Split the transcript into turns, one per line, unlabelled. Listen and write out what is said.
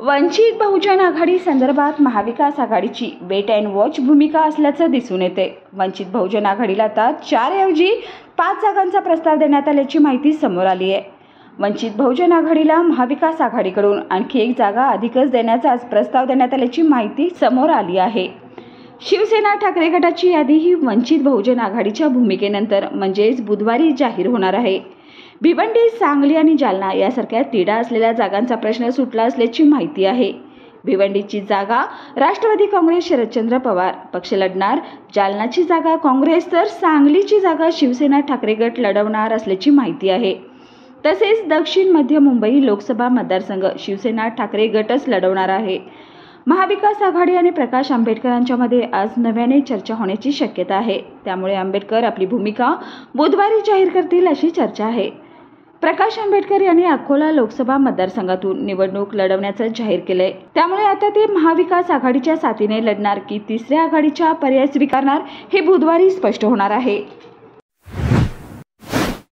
वंचित बहुजन आघाडी संदर्भात महाविकास आघाडीची weight and watch भूमिका असल्याचं दिसून येते। वंचित बहुजन आघाडीला आता 4 ऐवजी 5 जागांचा प्रस्ताव देण्यात आल्याची माहिती समोर आली आहे। वंचित बहुजन आघाडीला महाविकास आघाडीकडून आणखी 1 जागा अधिकच देण्याचा प्रस्ताव देण्यात आल्याची माहिती समोर आली आहे। शिवसेना ठाकरे गटाची यादी ही वंचित बहुजन आघाडीच्या भूमिकेनंतर म्हणजेच बुधवारी जाहीर होणार आहे। भिवंडी, सांगली आणि जालना यासारख्या तिढा असलेल्या जागांचा प्रश्न सुटला असल्याची माहिती आहे। भिवंडीची जागा राष्ट्रवादी काँग्रेस शरदचंद्र पवार पक्ष लढणार, जालनाची जागा काँग्रेस तर सांगलीची जागा शिवसेना ठाकरे गट लढवणार असल्याची माहिती आहे। तसेच दक्षिण मध्य मुंबई लोकसभा मतदारसंघ शिवसेना ठाकरे गटच लढवणार आहे। महाविकास आघाडी आणि प्रकाश आंबेडकरांच्यामध्ये आज नव्याने चर्चा होण्याची शक्यता आहे। त्यामुळे आंबेडकर आपली भूमिका बुधवारी जाहीर करतील अशी चर्चा आहे। प्रकाश आंबेडकर यांनी अकोला लोकसभा मतदारसंघातून निवडणूक लढवण्याचं जाहीर केलंय। त्यामुळे आता ते महाविकास आघाडीच्या साथीने लढणार की तिसऱ्या आघाडीचा पर्याय स्वीकारणार हे बुधवारी स्पष्ट होणार आहे।